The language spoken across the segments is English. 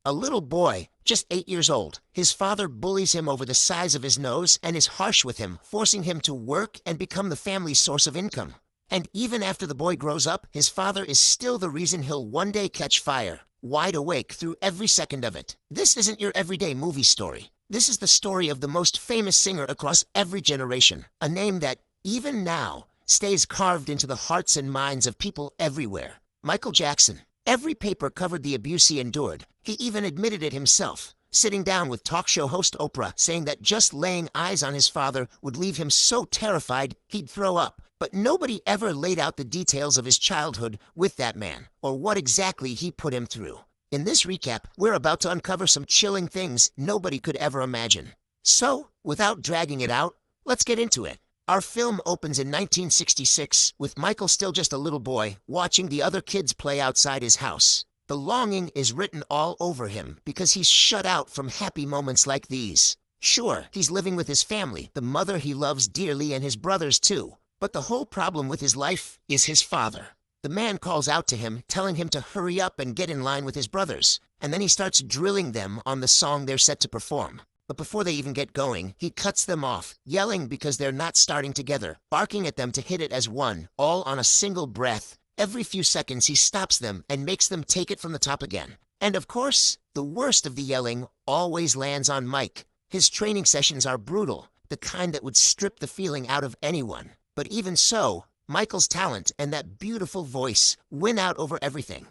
A little boy, just 8 years old. His father bullies him over the size of his nose and is harsh with him, forcing him to work and become the family's source of income. And even after the boy grows up, his father is still the reason he'll one day catch fire, wide awake through every second of it. This isn't your everyday movie story. This is the story of the most famous singer across every generation, a name that, even now, stays carved into the hearts and minds of people everywhere. Michael Jackson. Every paper covered the abuse he endured. He even admitted it himself, sitting down with talk show host Oprah, saying that just laying eyes on his father would leave him so terrified he'd throw up. But nobody ever laid out the details of his childhood with that man, or what exactly he put him through. In this recap, we're about to uncover some chilling things nobody could ever imagine. So, without dragging it out, let's get into it. Our film opens in 1966, with Michael still just a little boy, watching the other kids play outside his house. The longing is written all over him, because he's shut out from happy moments like these. Sure, he's living with his family, the mother he loves dearly and his brothers too. But the whole problem with his life is his father. The man calls out to him, telling him to hurry up and get in line with his brothers, and then he starts drilling them on the song they're set to perform. But before they even get going, he cuts them off, yelling because they're not starting together, barking at them to hit it as one, all on a single breath. Every few seconds he stops them and makes them take it from the top again. And of course, the worst of the yelling always lands on Mike. His training sessions are brutal, the kind that would strip the feeling out of anyone. But even so, Michael's talent and that beautiful voice win out over everything.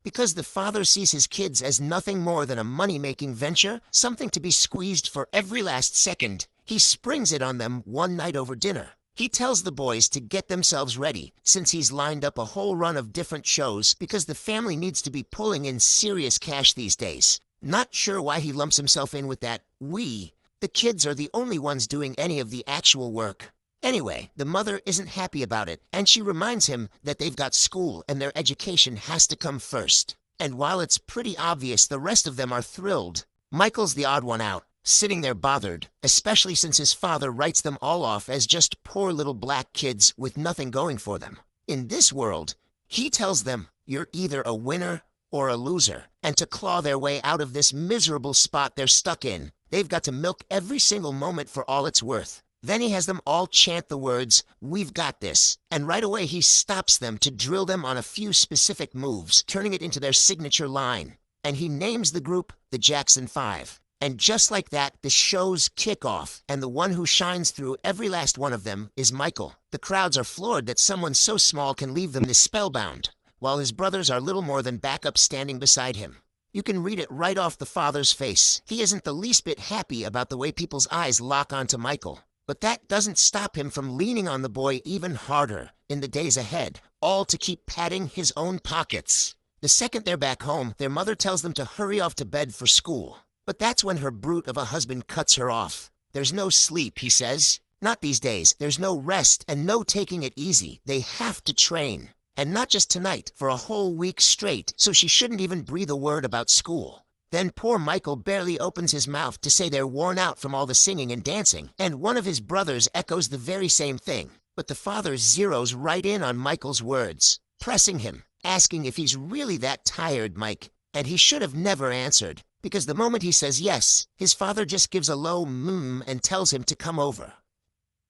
Because the father sees his kids as nothing more than a money-making venture, something to be squeezed for every last second, he springs it on them one night over dinner. He tells the boys to get themselves ready, since he's lined up a whole run of different shows because the family needs to be pulling in serious cash these days. Not sure why he lumps himself in with that we. The kids are the only ones doing any of the actual work. Anyway, the mother isn't happy about it, and she reminds him that they've got school and their education has to come first. And while it's pretty obvious the rest of them are thrilled, Michael's the odd one out, sitting there bothered, especially since his father writes them all off as just poor little black kids with nothing going for them. In this world, he tells them, you're either a winner or a loser, and to claw their way out of this miserable spot they're stuck in, they've got to milk every single moment for all it's worth. Then he has them all chant the words, "We've got this," and right away he stops them to drill them on a few specific moves, turning it into their signature line. And he names the group the Jackson 5. And just like that, the shows kick off, and the one who shines through every last one of them is Michael. The crowds are floored that someone so small can leave them this spellbound, while his brothers are little more than backup standing beside him. You can read it right off the father's face. He isn't the least bit happy about the way people's eyes lock onto Michael. But that doesn't stop him from leaning on the boy even harder in the days ahead, all to keep padding his own pockets. The second they're back home, their mother tells them to hurry off to bed for school. But that's when her brute of a husband cuts her off. There's no sleep, he says. Not these days. There's no rest and no taking it easy. They have to train. And not just tonight, for a whole week straight, so she shouldn't even breathe a word about school. Then poor Michael barely opens his mouth to say they're worn out from all the singing and dancing, and one of his brothers echoes the very same thing. But the father zeroes right in on Michael's words, pressing him, asking if he's really that tired, Mike. And he should have never answered, because the moment he says yes, his father just gives a low and tells him to come over.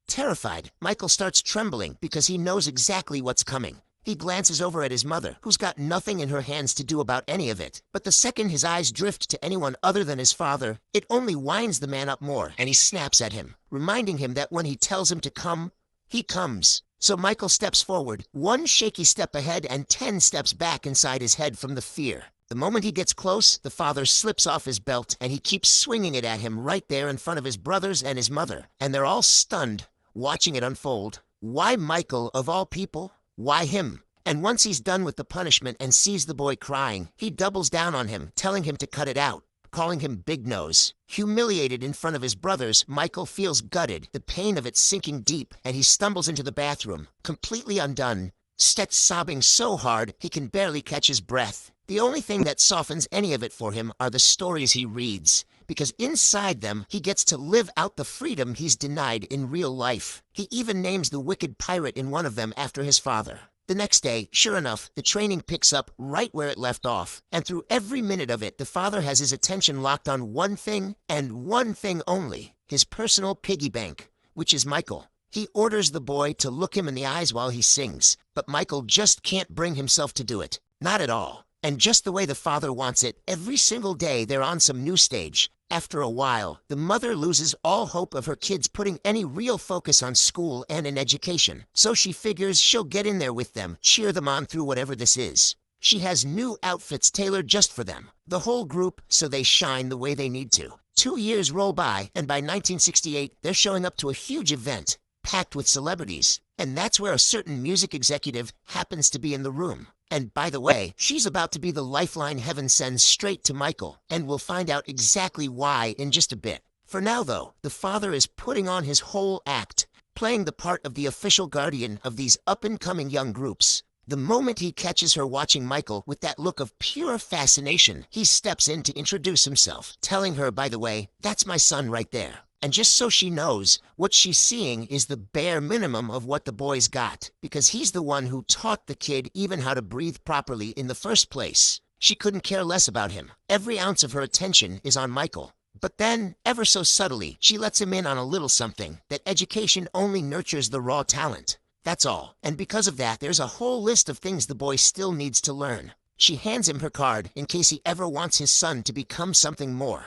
Terrified, Michael starts trembling because he knows exactly what's coming. He glances over at his mother, who's got nothing in her hands to do about any of it. But the second his eyes drift to anyone other than his father, it only winds the man up more, and he snaps at him, reminding him that when he tells him to come, he comes. So Michael steps forward, one shaky step ahead and 10 steps back inside his head from the fear. The moment he gets close, the father slips off his belt, and he keeps swinging it at him right there in front of his brothers and his mother. And they're all stunned, watching it unfold. Why Michael, of all people? Why him? And once he's done with the punishment and sees the boy crying, he doubles down on him, telling him to cut it out, calling him Big Nose. Humiliated in front of his brothers, Michael feels gutted, the pain of it sinking deep, and he stumbles into the bathroom, completely undone, sobbing so hard he can barely catch his breath. The only thing that softens any of it for him are the stories he reads, because inside them he gets to live out the freedom he's denied in real life. He even names the wicked pirate in one of them after his father. The next day, sure enough, the training picks up right where it left off, and through every minute of it, the father has his attention locked on one thing, and one thing only, his personal piggy bank, which is Michael. He orders the boy to look him in the eyes while he sings, but Michael just can't bring himself to do it. Not at all. And just the way the father wants it, every single day they're on some new stage. After a while, the mother loses all hope of her kids putting any real focus on school and in education, so she figures she'll get in there with them, cheer them on through whatever this is. She has new outfits tailored just for them, the whole group, so they shine the way they need to. 2 years roll by, and by 1968, they're showing up to a huge event, packed with celebrities, and that's where a certain music executive happens to be in the room. And by the way, she's about to be the lifeline heaven sends straight to Michael, and we'll find out exactly why in just a bit. For now, though, the father is putting on his whole act, playing the part of the official guardian of these up-and-coming young groups. The moment he catches her watching Michael with that look of pure fascination, he steps in to introduce himself, telling her, by the way, that's my son right there. And just so she knows, what she's seeing is the bare minimum of what the boy's got, because he's the one who taught the kid even how to breathe properly in the first place. She couldn't care less about him. Every ounce of her attention is on Michael. But then, ever so subtly, she lets him in on a little something, that education only nurtures the raw talent. That's all. And because of that, there's a whole list of things the boy still needs to learn. She hands him her card in case he ever wants his son to become something more.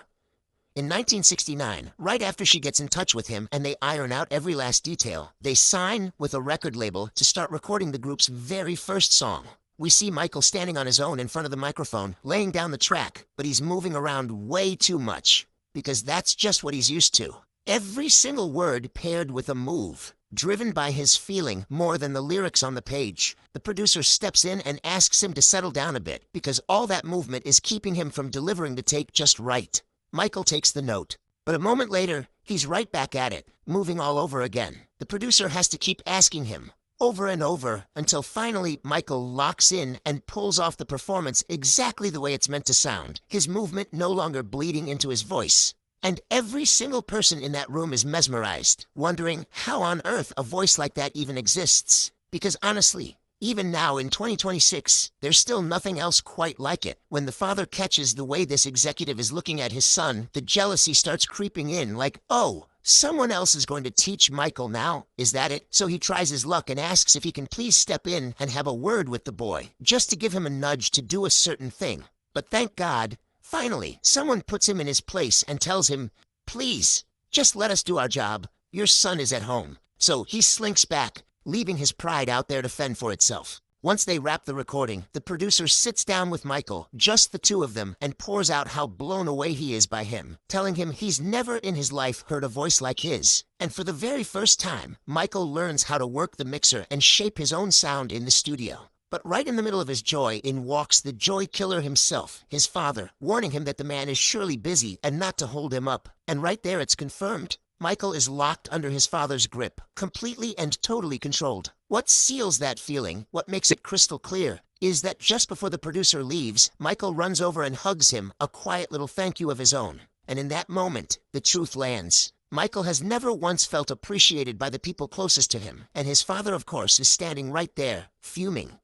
In 1969, right after she gets in touch with him and they iron out every last detail, they sign with a record label to start recording the group's very first song. We see Michael standing on his own in front of the microphone, laying down the track, but he's moving around way too much, because that's just what he's used to. Every single word paired with a move, driven by his feeling more than the lyrics on the page. The producer steps in and asks him to settle down a bit, because all that movement is keeping him from delivering the take just right. Michael takes the note, but a moment later, he's right back at it, moving all over again. The producer has to keep asking him, over and over, until finally Michael locks in and pulls off the performance exactly the way it's meant to sound, his movement no longer bleeding into his voice. And every single person in that room is mesmerized, wondering how on earth a voice like that even exists. Because honestly, even now in 2026, there's still nothing else quite like it. When the father catches the way this executive is looking at his son, the jealousy starts creeping in like, oh, someone else is going to teach Michael now? Is that it? So he tries his luck and asks if he can please step in and have a word with the boy, just to give him a nudge to do a certain thing. But thank God, finally, someone puts him in his place and tells him, please, just let us do our job. Your son is at home. So he slinks back, leaving his pride out there to fend for itself. Once they wrap the recording, the producer sits down with Michael, just the two of them, and pours out how blown away he is by him, telling him he's never in his life heard a voice like his. And for the very first time, Michael learns how to work the mixer and shape his own sound in the studio. But right in the middle of his joy, in walks the joy killer himself, his father, warning him that the man is surely busy and not to hold him up. And right there it's confirmed. Michael is locked under his father's grip, completely and totally controlled. What seals that feeling, what makes it crystal clear, is that just before the producer leaves, Michael runs over and hugs him, a quiet little thank you of his own. And in that moment, the truth lands. Michael has never once felt appreciated by the people closest to him, and his father, of course, is standing right there, fuming.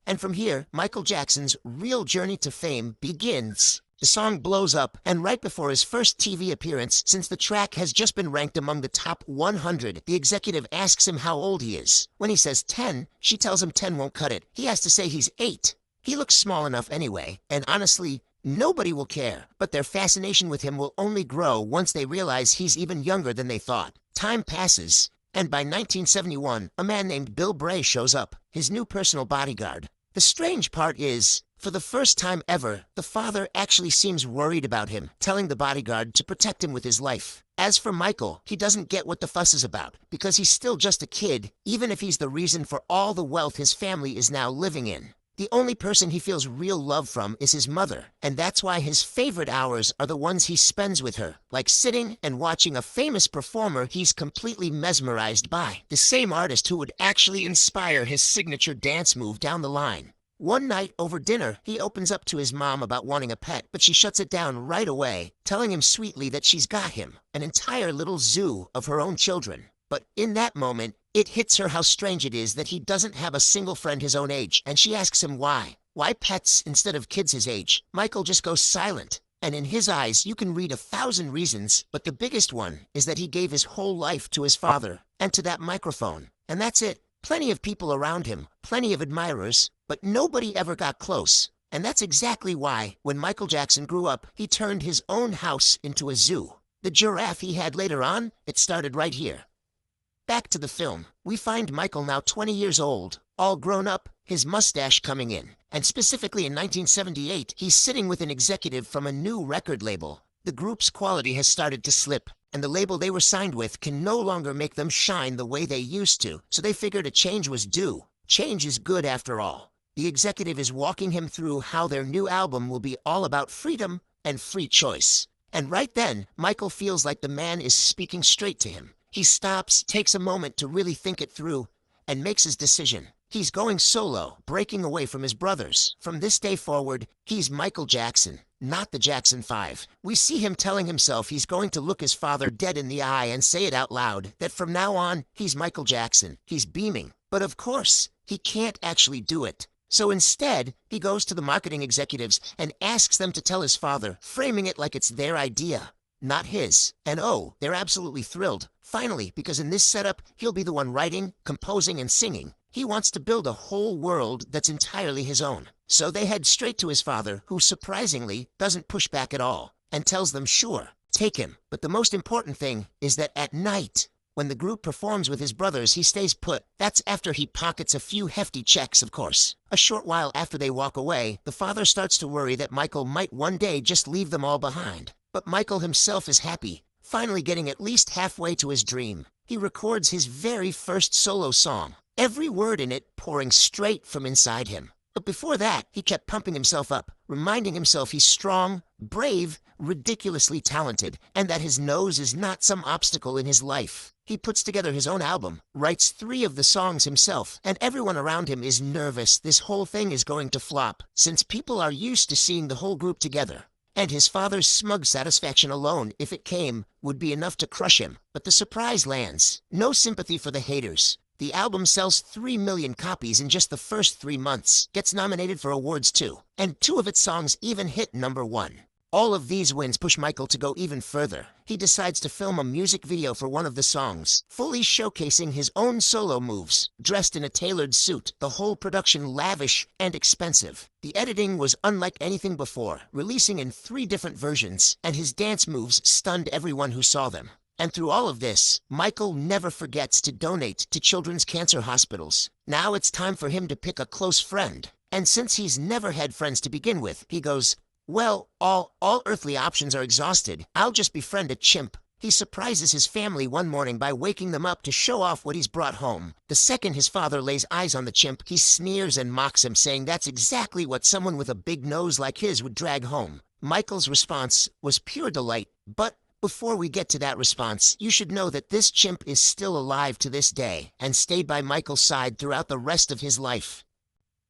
And from here, Michael Jackson's real journey to fame begins. The song blows up, and right before his first TV appearance, since the track has just been ranked among the top 100, the executive asks him how old he is. When he says 10, she tells him 10 won't cut it. He has to say he's 8. He looks small enough anyway, and honestly, nobody will care. But their fascination with him will only grow once they realize he's even younger than they thought. Time passes, and by 1971, a man named Bill Bray shows up, his new personal bodyguard. The strange part is, for the first time ever, the father actually seems worried about him, telling the bodyguard to protect him with his life. As for Michael, he doesn't get what the fuss is about, because he's still just a kid, even if he's the reason for all the wealth his family is now living in. The only person he feels real love from is his mother, and that's why his favorite hours are the ones he spends with her, like sitting and watching a famous performer he's completely mesmerized by, the same artist who would actually inspire his signature dance move down the line. One night over dinner, he opens up to his mom about wanting a pet, but she shuts it down right away, telling him sweetly that she's got him, an entire little zoo of her own children. But in that moment, It hits her how strange it is that he doesn't have a single friend his own age, and she asks him why. Why pets instead of kids his age? Michael just goes silent. And in his eyes, you can read 1,000 reasons, but the biggest one is that he gave his whole life to his father and to that microphone. And that's it. Plenty of people around him, plenty of admirers, but nobody ever got close. And that's exactly why, when Michael Jackson grew up, he turned his own house into a zoo. The giraffe he had later on, it started right here. Back to the film, we find Michael now 20 years old, all grown up, his mustache coming in. And specifically in 1978, he's sitting with an executive from a new record label. The group's quality has started to slip, and the label they were signed with can no longer make them shine the way they used to, so they figured a change was due. Change is good after all. The executive is walking him through how their new album will be all about freedom and free choice. And right then, Michael feels like the man is speaking straight to him. He stops, takes a moment to really think it through, and makes his decision. He's going solo, breaking away from his brothers. From this day forward, he's Michael Jackson, not the Jackson 5. We see him telling himself he's going to look his father dead in the eye and say it out loud, that from now on, he's Michael Jackson. He's beaming. But of course, he can't actually do it. So instead, he goes to the marketing executives and asks them to tell his father, framing it like it's their idea, not his. And oh, they're absolutely thrilled. Finally, because in this setup, he'll be the one writing, composing, and singing. He wants to build a whole world that's entirely his own. So they head straight to his father, who surprisingly doesn't push back at all, and tells them, sure, take him. But the most important thing is that at night, when the group performs with his brothers, he stays put. That's after he pockets a few hefty checks, of course. A short while after they walk away, the father starts to worry that Michael might one day just leave them all behind. But Michael himself is happy, finally getting at least halfway to his dream. He records his very first solo song, every word in it pouring straight from inside him. But before that, he kept pumping himself up, reminding himself he's strong, brave, ridiculously talented, and that his nose is not some obstacle in his life. He puts together his own album, writes 3 of the songs himself, and everyone around him is nervous this whole thing is going to flop, since people are used to seeing the whole group together. And his father's smug satisfaction alone, if it came, would be enough to crush him. But the surprise lands. No sympathy for the haters. The album sells 3 million copies in just the first 3 months, gets nominated for awards too, and 2 of its songs even hit #1. All of these wins push Michael to go even further. He decides to film a music video for one of the songs, fully showcasing his own solo moves, dressed in a tailored suit, the whole production lavish and expensive. The editing was unlike anything before, releasing in 3 different versions, and his dance moves stunned everyone who saw them. And through all of this, Michael never forgets to donate to children's cancer hospitals. Now it's time for him to pick a close friend. And since he's never had friends to begin with, he goes, well, all earthly options are exhausted. I'll just befriend a chimp. He surprises his family one morning by waking them up to show off what he's brought home. The second his father lays eyes on the chimp, he sneers and mocks him, saying that's exactly what someone with a big nose like his would drag home. Michael's response was pure delight, but before we get to that response, you should know that this chimp is still alive to this day and stayed by Michael's side throughout the rest of his life.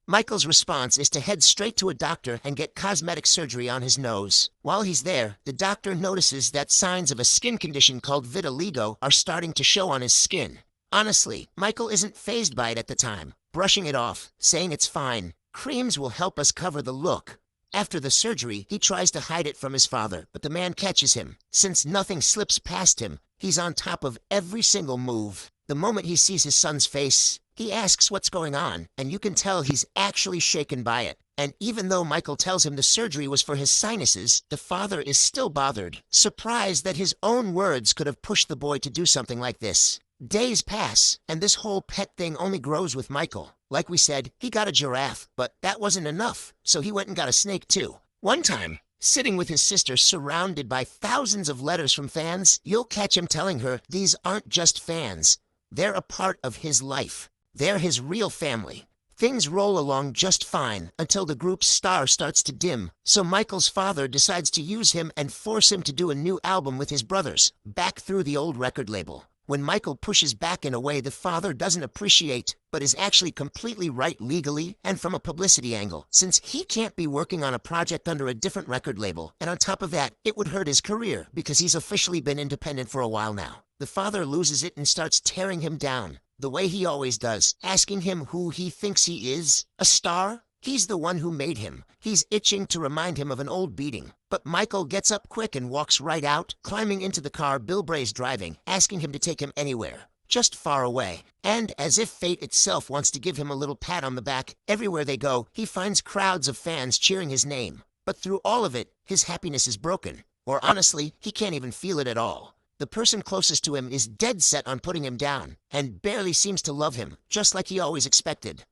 Michael's response is to head straight to a doctor and get cosmetic surgery on his nose. While he's there, the doctor notices that signs of a skin condition called vitiligo are starting to show on his skin. Honestly, Michael isn't fazed by it at the time, brushing it off, saying it's fine. Creams will help us cover the look. After the surgery, he tries to hide it from his father, but the man catches him. Since nothing slips past him, he's on top of every single move. The moment he sees his son's face, he asks what's going on, and you can tell he's actually shaken by it. And even though Michael tells him the surgery was for his sinuses, the father is still bothered, surprised that his own words could have pushed the boy to do something like this. Days pass, and this whole pet thing only grows with Michael. Like we said, he got a giraffe, but that wasn't enough, so he went and got a snake too. One time, sitting with his sister surrounded by thousands of letters from fans, you'll catch him telling her these aren't just fans. They're a part of his life. They're his real family. Things roll along just fine until the group's star starts to dim, so Michael's father decides to use him and force him to do a new album with his brothers, back through the old record label. When Michael pushes back in a way the father doesn't appreciate, but is actually completely right legally and from a publicity angle, since he can't be working on a project under a different record label, and on top of that, it would hurt his career because he's officially been independent for a while now. The father loses it and starts tearing him down. the way he always does, asking him who he thinks he is. A star? He's the one who made him. He's itching to remind him of an old beating. But Michael gets up quick and walks right out, climbing into the car Bill Bray's driving, asking him to take him anywhere, just far away. And as if fate itself wants to give him a little pat on the back, everywhere they go, he finds crowds of fans cheering his name. But through all of it, his happiness is broken. Or honestly, he can't even feel it at all. The person closest to him is dead set on putting him down, and barely seems to love him, just like he always expected.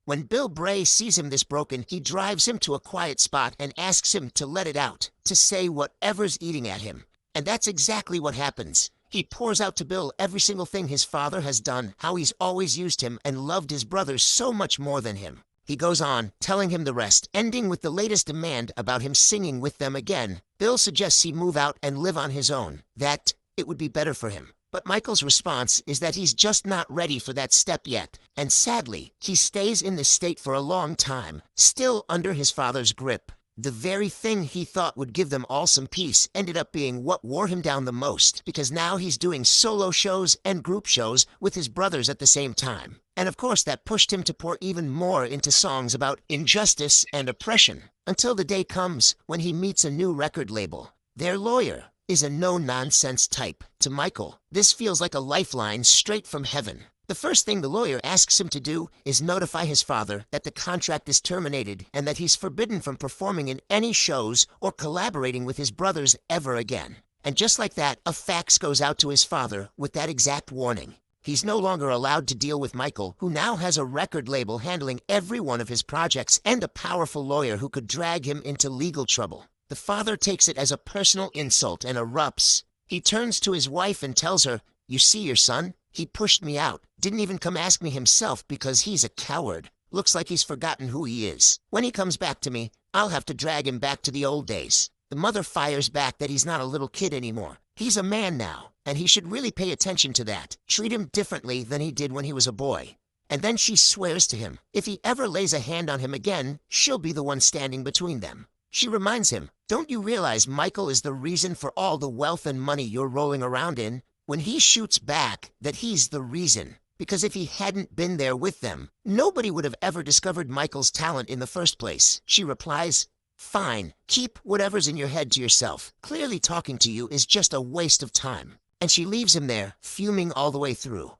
When Bill Bray sees him this broken, he drives him to a quiet spot and asks him to let it out, to say whatever's eating at him. And that's exactly what happens. He pours out to Bill every single thing his father has done, how he's always used him and loved his brothers so much more than him. He goes on, telling him the rest, ending with the latest demand about him singing with them again. Bill suggests he move out and live on his own, that it would be better for him. But Michael's response is that he's just not ready for that step yet, and sadly, he stays in this state for a long time, still under his father's grip. The very thing he thought would give them all some peace ended up being what wore him down the most, because now he's doing solo shows and group shows with his brothers at the same time. And of course that pushed him to pour even more into songs about injustice and oppression, until the day comes when he meets a new record label. Their lawyer is a no-nonsense type. To Michael, this feels like a lifeline straight from heaven. The first thing the lawyer asks him to do is notify his father that the contract is terminated and that he's forbidden from performing in any shows or collaborating with his brothers ever again. And just like that, a fax goes out to his father with that exact warning. He's no longer allowed to deal with Michael, who now has a record label handling every one of his projects and a powerful lawyer who could drag him into legal trouble. The father takes it as a personal insult and erupts. He turns to his wife and tells her, "You see your son? He pushed me out. Didn't even come ask me himself because he's a coward. Looks like he's forgotten who he is. When he comes back to me, I'll have to drag him back to the old days." The mother fires back that he's not a little kid anymore. He's a man now, and he should really pay attention to that. Treat him differently than he did when he was a boy. And then she swears to him, if he ever lays a hand on him again, she'll be the one standing between them. She reminds him, "Don't you realize Michael is the reason for all the wealth and money you're rolling around in?" When he shoots back that he's the reason, because if he hadn't been there with them, nobody would have ever discovered Michael's talent in the first place. She replies, "Fine, keep whatever's in your head to yourself. Clearly talking to you is just a waste of time." And she leaves him there, fuming all the way through.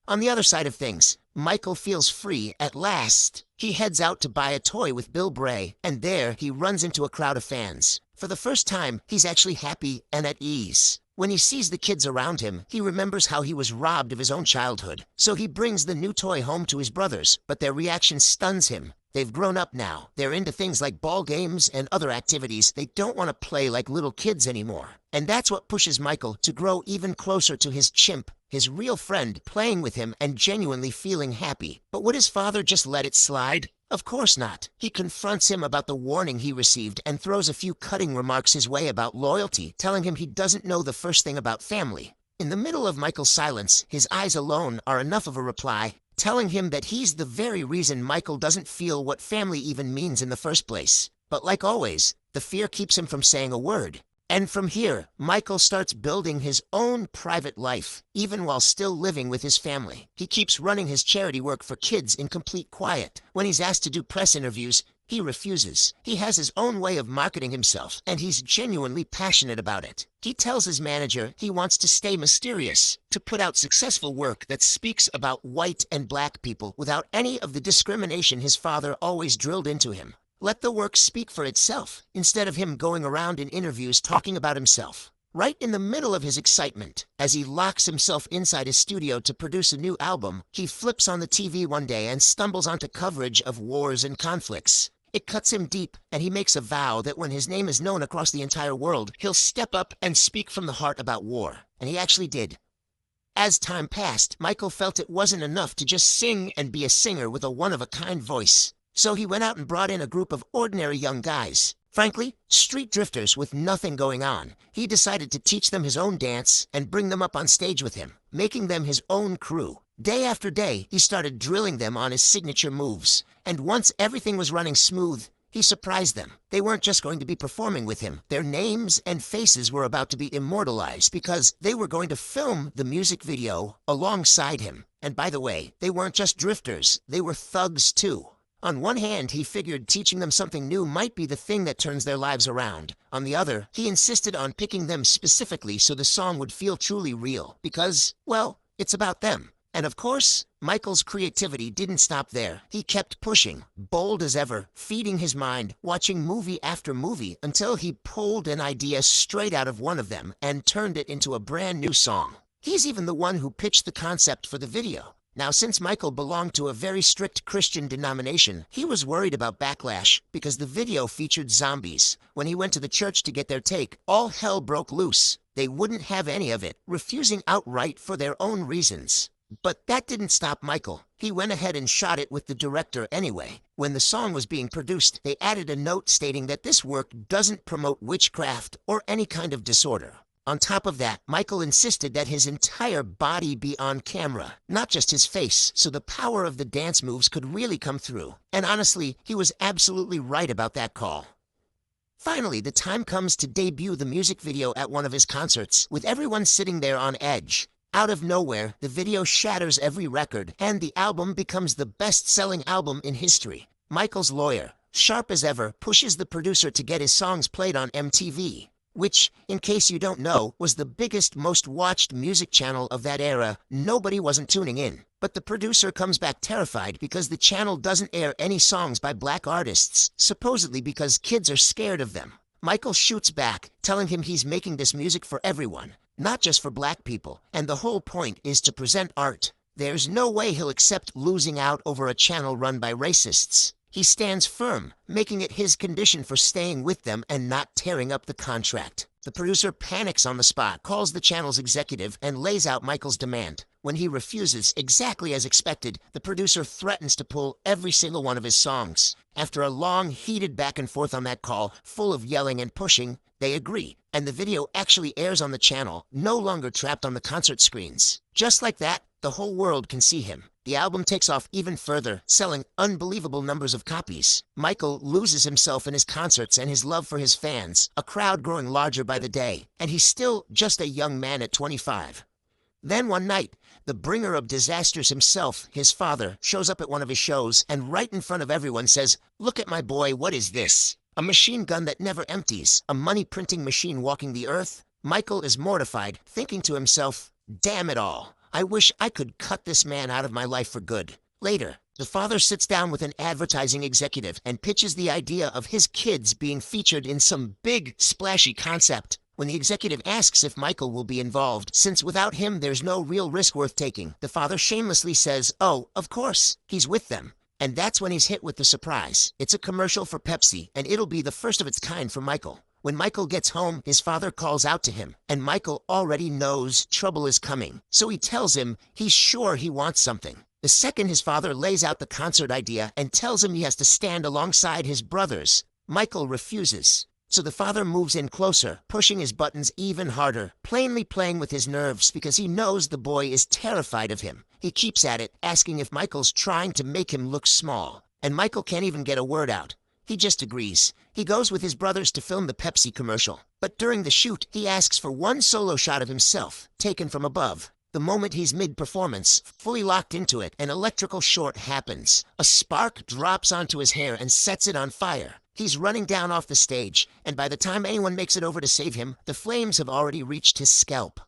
On the other side of things, Michael feels free at last. He heads out to buy a toy with Bill Bray, and there he runs into a crowd of fans. For the first time, he's actually happy and at ease. When he sees the kids around him, he remembers how he was robbed of his own childhood. So he brings the new toy home to his brothers, but their reaction stuns him. They've grown up now. They're into things like ball games and other activities. They don't want to play like little kids anymore. And that's what pushes Michael to grow even closer to his chimp, his real friend, playing with him and genuinely feeling happy. But would his father just let it slide? Of course not. He confronts him about the warning he received and throws a few cutting remarks his way about loyalty, telling him he doesn't know the first thing about family. In the middle of Michael's silence, his eyes alone are enough of a reply, telling him that he's the very reason Michael doesn't feel what family even means in the first place. But like always, the fear keeps him from saying a word. And from here, Michael starts building his own private life, even while still living with his family. He keeps running his charity work for kids in complete quiet. When he's asked to do press interviews, he refuses. He has his own way of marketing himself, and he's genuinely passionate about it. He tells his manager he wants to stay mysterious, to put out successful work that speaks about white and black people without any of the discrimination his father always drilled into him. Let the work speak for itself, instead of him going around in interviews talking about himself. Right in the middle of his excitement, as he locks himself inside his studio to produce a new album, he flips on the TV one day and stumbles onto coverage of wars and conflicts. It cuts him deep, and he makes a vow that when his name is known across the entire world, he'll step up and speak from the heart about war. And he actually did. As time passed, Michael felt it wasn't enough to just sing and be a singer with a one-of-a-kind voice. So he went out and brought in a group of ordinary young guys. Frankly, street drifters with nothing going on. He decided to teach them his own dance and bring them up on stage with him, making them his own crew. Day after day, he started drilling them on his signature moves. And once everything was running smooth, He surprised them. They weren't just going to be performing with him. Their names and faces were about to be immortalized because they were going to film the music video alongside him. And by the way, they weren't just drifters, they were thugs too. On one hand, he figured teaching them something new might be the thing that turns their lives around. On the other, he insisted on picking them specifically so the song would feel truly real, because, well, it's about them. And of course, Michael's creativity didn't stop there. He kept pushing, bold as ever, feeding his mind, watching movie after movie, until he pulled an idea straight out of one of them and turned it into a brand new song. He's even the one who pitched the concept for the video. Now, since Michael belonged to a very strict Christian denomination, he was worried about backlash because the video featured zombies. When he went to the church to get their take, all hell broke loose. They wouldn't have any of it, refusing outright for their own reasons. But that didn't stop Michael. He went ahead and shot it with the director anyway. When the song was being produced, they added a note stating that this work doesn't promote witchcraft or any kind of disorder. On top of that, Michael insisted that his entire body be on camera, not just his face, so the power of the dance moves could really come through. And honestly, he was absolutely right about that call. Finally, the time comes to debut the music video at one of his concerts, with everyone sitting there on edge. Out of nowhere, the video shatters every record, and the album becomes the best-selling album in history. Michael's lawyer, sharp as ever, pushes the producer to get his songs played on MTV. Which, in case you don't know, was the biggest, most watched music channel of that era. Nobody wasn't tuning in. But the producer comes back terrified because the channel doesn't air any songs by black artists, supposedly because kids are scared of them. Michael shoots back, telling him he's making this music for everyone, not just for black people, and the whole point is to present art. There's no way he'll accept losing out over a channel run by racists. He stands firm, making it his condition for staying with them and not tearing up the contract. The producer panics on the spot, calls the channel's executive, and lays out Michael's demand. When he refuses, exactly as expected, the producer threatens to pull every single one of his songs. After a long, heated back and forth on that call, full of yelling and pushing, they agree, and the video actually airs on the channel, no longer trapped on the concert screens. Just like that, the whole world can see him. The album takes off even further, selling unbelievable numbers of copies. Michael loses himself in his concerts and his love for his fans, a crowd growing larger by the day, and he's still just a young man at 25. Then one night, the bringer of disasters himself, his father, shows up at one of his shows and right in front of everyone says, "Look at my boy, what is this? A machine gun that never empties, a money-printing machine walking the earth?" Michael is mortified, thinking to himself, "Damn it all. I wish I could cut this man out of my life for good." Later, the father sits down with an advertising executive and pitches the idea of his kids being featured in some big, splashy concept. When the executive asks if Michael will be involved, since without him there's no real risk worth taking, the father shamelessly says, "Oh, of course, he's with them." And that's when he's hit with the surprise. It's a commercial for Pepsi, and it'll be the first of its kind for Michael. When Michael gets home, his father calls out to him, and Michael already knows trouble is coming. So he tells him he's sure he wants something. The second his father lays out the concert idea and tells him he has to stand alongside his brothers, Michael refuses. So the father moves in closer, pushing his buttons even harder, plainly playing with his nerves because he knows the boy is terrified of him. He keeps at it, asking if Michael's trying to make him look small. And Michael can't even get a word out. He just agrees. He goes with his brothers to film the Pepsi commercial. But during the shoot, he asks for one solo shot of himself, taken from above. The moment he's mid-performance, fully locked into it, an electrical short happens. A spark drops onto his hair and sets it on fire. He's running down off the stage, and by the time anyone makes it over to save him, the flames have already reached his scalp.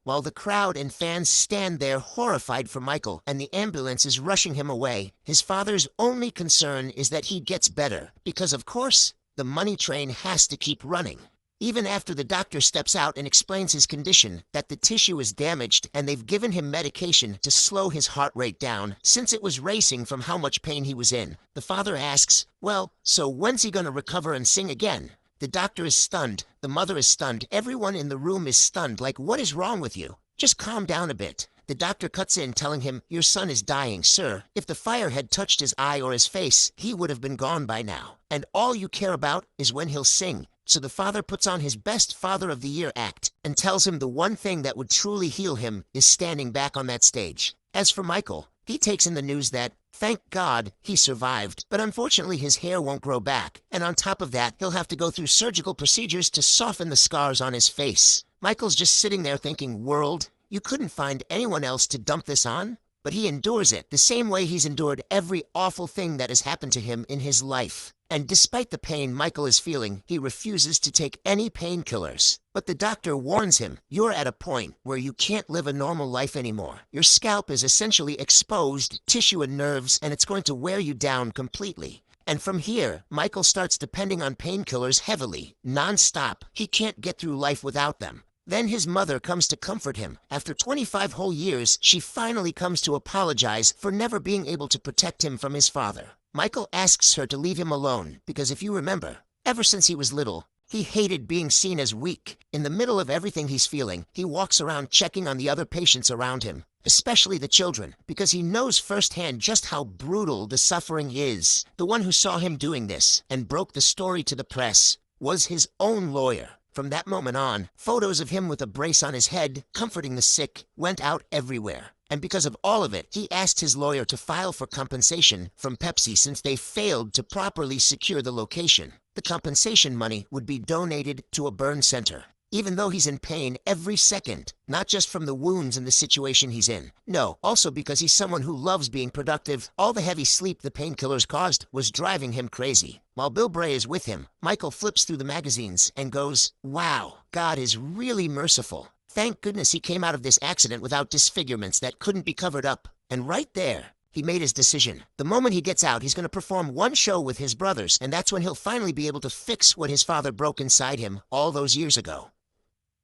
While the crowd and fans stand there horrified for Michael and the ambulance is rushing him away, his father's only concern is that he gets better, because of course, the money train has to keep running. Even after the doctor steps out and explains his condition, that the tissue is damaged and they've given him medication to slow his heart rate down since it was racing from how much pain he was in, the father asks, "Well, so when's he gonna recover and sing again?" The doctor is stunned, the mother is stunned, everyone in the room is stunned, like, "What is wrong with you? Just calm down a bit." The doctor cuts in, telling him, "Your son is dying, sir. If the fire had touched his eye or his face, he would have been gone by now. And all you care about is when he'll sing." So the father puts on his best Father of the Year act and tells him the one thing that would truly heal him is standing back on that stage. As for Michael, he takes in the news that, Thank God he survived, but unfortunately his hair won't grow back, and on top of that, he'll have to go through surgical procedures to soften the scars on his face. Michael's just sitting there thinking, world, you couldn't find anyone else to dump this on? But he endures it the same way he's endured every awful thing that has happened to him in his life. And despite the pain Michael is feeling, he refuses to take any painkillers. But the doctor warns him, you're at a point where you can't live a normal life anymore. Your scalp is essentially exposed, tissue and nerves, and it's going to wear you down completely. And from here, Michael starts depending on painkillers heavily, non-stop. He can't get through life without them. Then his mother comes to comfort him. After 25 whole years, she finally comes to apologize for never being able to protect him from his father. Michael asks her to leave him alone, because if you remember, ever since he was little, he hated being seen as weak. In the middle of everything he's feeling, he walks around checking on the other patients around him, especially the children, because he knows firsthand just how brutal the suffering is. The one who saw him doing this and broke the story to the press was his own lawyer. From that moment on, photos of him with a brace on his head, comforting the sick, went out everywhere. And because of all of it, he asked his lawyer to file for compensation from Pepsi since they failed to properly secure the location. The compensation money would be donated to a burn center. Even though he's in pain every second, not just from the wounds and the situation he's in. No, also because he's someone who loves being productive. All the heavy sleep the painkillers caused was driving him crazy. While Bill Bray is with him, Michael flips through the magazines and goes, wow, God is really merciful. Thank goodness he came out of this accident without disfigurements that couldn't be covered up. And right there, he made his decision. The moment he gets out, he's going to perform one show with his brothers, and that's when he'll finally be able to fix what his father broke inside him all those years ago.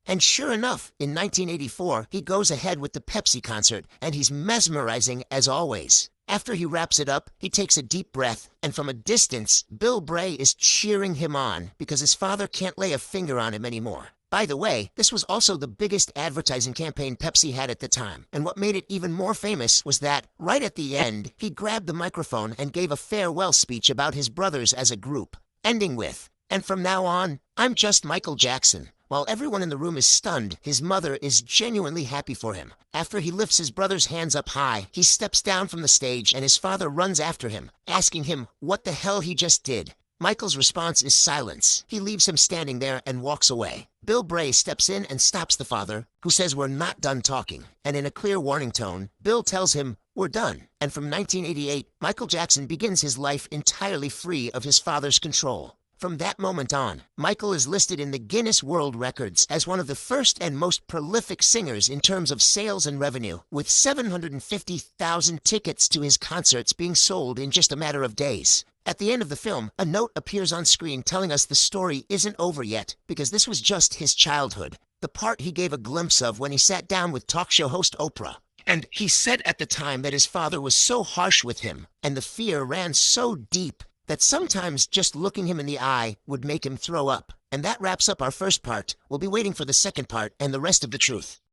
And sure enough, in 1984, he goes ahead with the Pepsi concert, and he's mesmerizing as always. After he wraps it up, he takes a deep breath, and from a distance, Bill Bray is cheering him on because his father can't lay a finger on him anymore. By the way, this was also the biggest advertising campaign Pepsi had at the time, and what made it even more famous was that, right at the end, he grabbed the microphone and gave a farewell speech about his brothers as a group, ending with, "And from now on, I'm just Michael Jackson." While everyone in the room is stunned, his mother is genuinely happy for him. After he lifts his brother's hands up high, he steps down from the stage and his father runs after him, asking him what the hell he just did. Michael's response is silence. He leaves him standing there and walks away. Bill Bray steps in and stops the father, who says we're not done talking. And in a clear warning tone, Bill tells him, we're done. And from 1988, Michael Jackson begins his life entirely free of his father's control. From that moment on, Michael is listed in the Guinness World Records as one of the first and most prolific singers in terms of sales and revenue, with 750,000 tickets to his concerts being sold in just a matter of days. At the end of the film, a note appears on screen telling us the story isn't over yet, because this was just his childhood, the part he gave a glimpse of when he sat down with talk show host Oprah. And he said at the time that his father was so harsh with him, and the fear ran so deep, that sometimes just looking him in the eye would make him throw up. And that wraps up our first part. We'll be waiting for the second part and the rest of the truth.